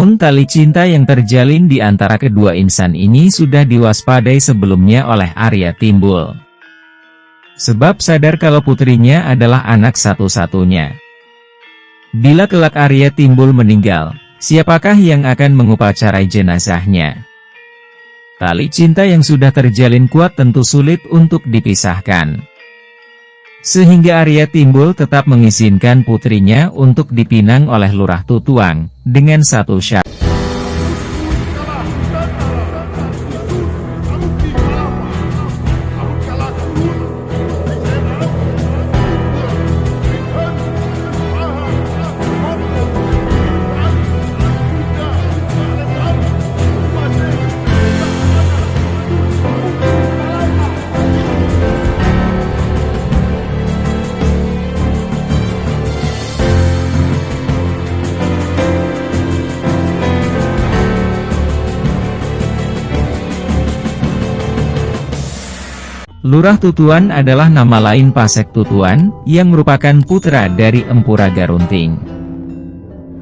Namun tali cinta yang terjalin di antara kedua insan ini sudah diwaspadai sebelumnya oleh Arya Timbul. Sebab sadar kalau putrinya adalah anak satu-satunya. Bila kelak Arya Timbul meninggal, siapakah yang akan mengupacarai jenazahnya? Tali cinta yang sudah terjalin kuat tentu sulit untuk dipisahkan. Sehingga Arya Timbul tetap mengizinkan putrinya untuk dipinang oleh Lurah Tutuang, dengan satu syarat. Lurah Tutuan adalah nama lain Pasek Tutuan, yang merupakan putra dari Empu Raga Runting.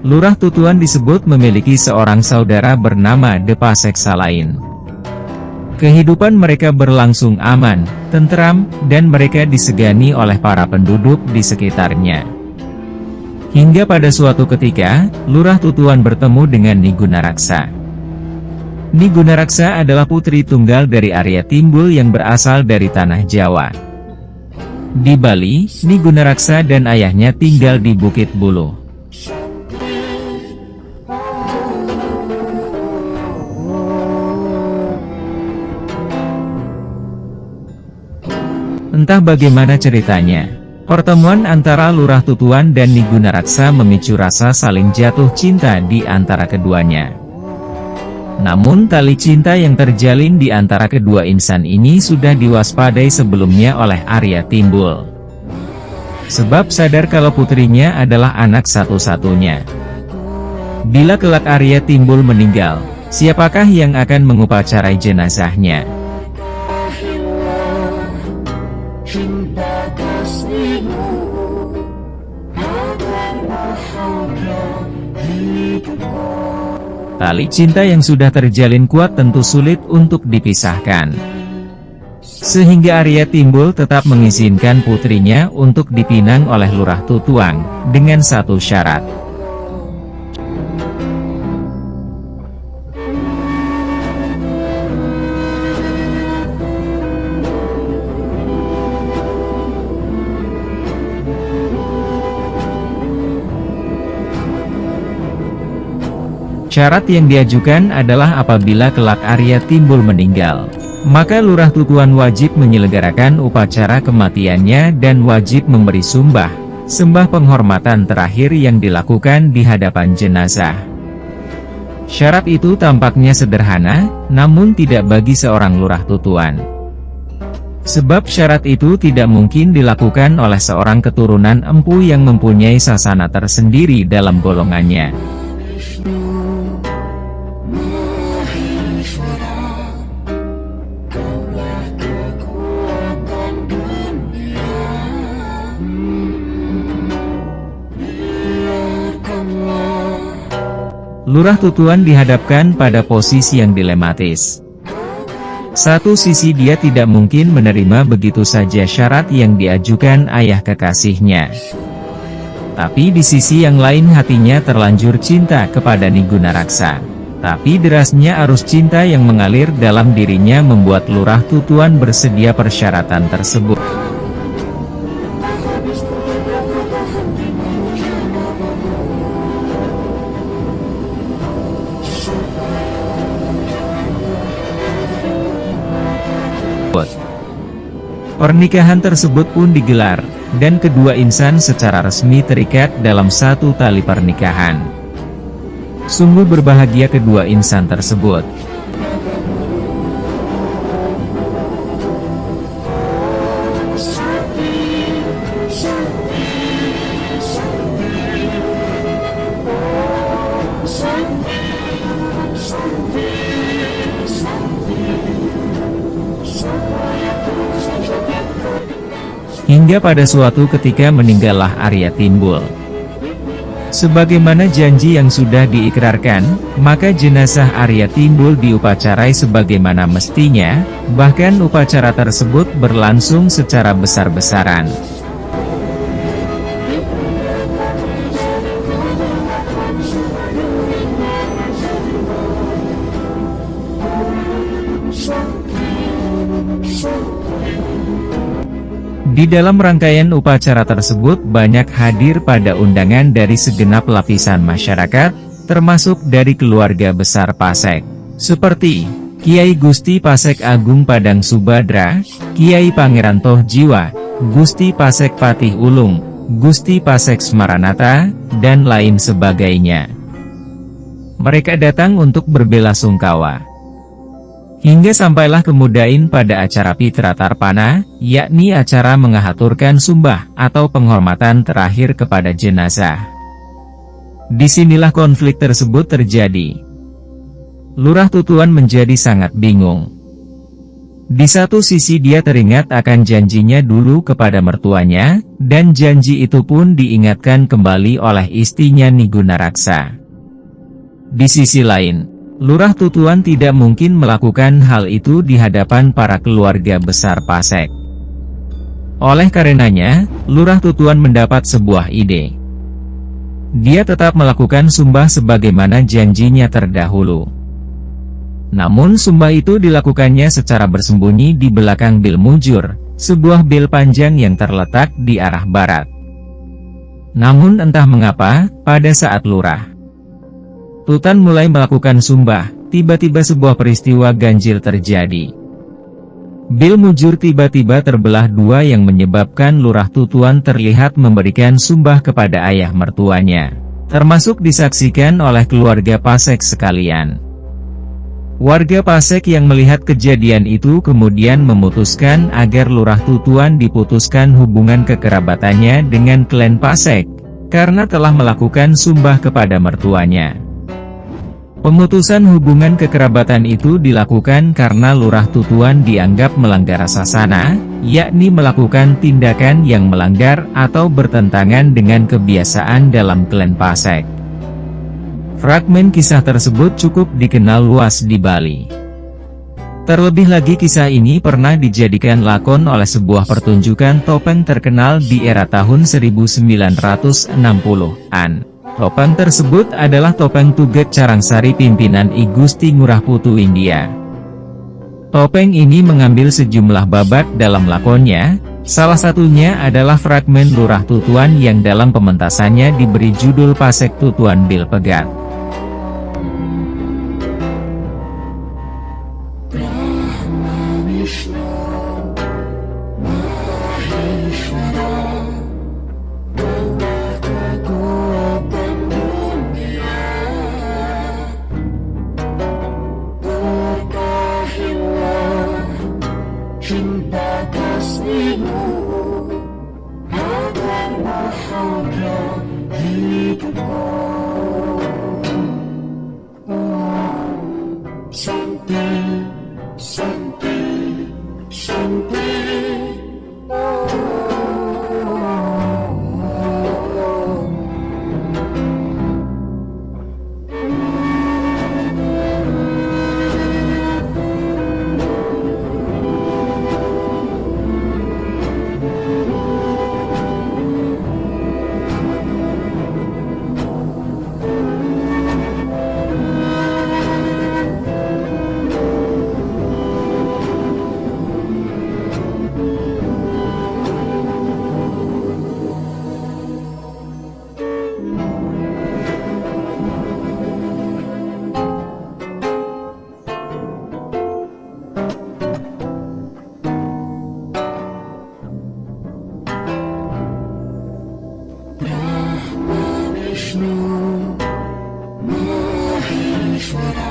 Lurah Tutuan disebut memiliki seorang saudara bernama De Pasek Salain. Kehidupan mereka berlangsung aman, tentram, dan mereka disegani oleh para penduduk di sekitarnya. Hingga pada suatu ketika, Lurah Tutuan bertemu dengan Nyi Gunaraksa. Nyi Gunaraksa adalah putri tunggal dari Arya Timbul yang berasal dari tanah Jawa. Di Bali, Nyi Gunaraksa dan ayahnya tinggal di Bukit Buluh. Entah bagaimana ceritanya, pertemuan antara Lurah Tutuan dan Nyi Gunaraksa memicu rasa saling jatuh cinta di antara keduanya. Namun tali cinta yang terjalin di antara kedua insan ini sudah diwaspadai sebelumnya oleh Arya Timbul. Sebab sadar kalau putrinya adalah anak satu-satunya. Bila kelak Arya Timbul meninggal, siapakah yang akan mengupacarai jenazahnya? Tali cinta yang sudah terjalin kuat tentu sulit untuk dipisahkan. Sehingga Arya Timbul tetap mengizinkan putrinya untuk dipinang oleh Lurah Tutuang, dengan satu syarat. Syarat yang diajukan adalah apabila kelak Arya Timbul meninggal, maka Lurah Tutuan wajib menyelenggarakan upacara kematiannya dan wajib memberi sembah penghormatan terakhir yang dilakukan di hadapan jenazah. Syarat itu tampaknya sederhana, namun tidak bagi seorang Lurah Tutuan. Sebab syarat itu tidak mungkin dilakukan oleh seorang keturunan empu yang mempunyai sasana tersendiri dalam golongannya. Lurah Tutuan dihadapkan pada posisi yang dilematis. Satu sisi dia tidak mungkin menerima begitu saja syarat yang diajukan ayah kekasihnya. Tapi di sisi yang lain hatinya terlanjur cinta kepada Nyi Gunaraksa. Tapi derasnya arus cinta yang mengalir dalam dirinya membuat Lurah Tutuan bersedia persyaratan tersebut. Pernikahan tersebut pun digelar, dan kedua insan secara resmi terikat dalam satu tali pernikahan. Sungguh berbahagia kedua insan tersebut. Hingga pada suatu ketika meninggallah Arya Timbul. Sebagaimana janji yang sudah diikrarkan, maka jenazah Arya timbul diupacarai sebagaimana mestinya, bahkan upacara tersebut berlangsung secara besar-besaran. Di dalam rangkaian upacara tersebut banyak hadir pada undangan dari segenap lapisan masyarakat, termasuk dari keluarga besar Pasek, seperti Kiai Gusti Pasek Agung Padang Subadra, Kiai Pangeran Toh Jiwa, Gusti Pasek Patih Ulung, Gusti Pasek Smaranata, dan lain sebagainya. Mereka datang untuk berbelasungkawa. Hingga sampailah kemudain pada acara Pitra Tarpana, yakni acara mengaturkan sumbah atau penghormatan terakhir kepada jenazah. Disinilah konflik tersebut terjadi. Lurah Tutuan menjadi sangat bingung. Di satu sisi dia teringat akan janjinya dulu kepada mertuanya, dan janji itu pun diingatkan kembali oleh istrinya Nigunaraksa. Di sisi lain, Lurah Tutuan tidak mungkin melakukan hal itu di hadapan para keluarga besar Pasek. Oleh karenanya, Lurah Tutuan mendapat sebuah ide. Dia tetap melakukan sumbah sebagaimana janjinya terdahulu. Namun sumbah itu dilakukannya secara bersembunyi di belakang bil mujur, sebuah bil panjang yang terletak di arah barat. Namun entah mengapa, pada saat Lurah Tutan mulai melakukan sumbah, tiba-tiba sebuah peristiwa ganjil terjadi. Bil mujur tiba-tiba terbelah dua yang menyebabkan Lurah Tutuan terlihat memberikan sumbah kepada ayah mertuanya, termasuk disaksikan oleh keluarga Pasek sekalian. Warga Pasek yang melihat kejadian itu kemudian memutuskan agar Lurah Tutuan diputuskan hubungan kekerabatannya dengan klan Pasek, karena telah melakukan sumbah kepada mertuanya. Pemutusan hubungan kekerabatan itu dilakukan karena Lurah Tutuan dianggap melanggar sasana, yakni melakukan tindakan yang melanggar atau bertentangan dengan kebiasaan dalam klan Pasek. Fragmen kisah tersebut cukup dikenal luas di Bali. Terlebih lagi kisah ini pernah dijadikan lakon oleh sebuah pertunjukan topeng terkenal di era tahun 1960-an. Topeng tersebut adalah topeng Tuget Carangsari pimpinan I Gusti Ngurah Putu India. Topeng ini mengambil sejumlah babat dalam lakonnya, salah satunya adalah fragmen Lurah Tutuan yang dalam pementasannya diberi judul Pasek Tutuan Bil Pegat. Cinta kasihmu akan bahagia hidupku. Santi, Santi, Santi. Vishnu Maheshwara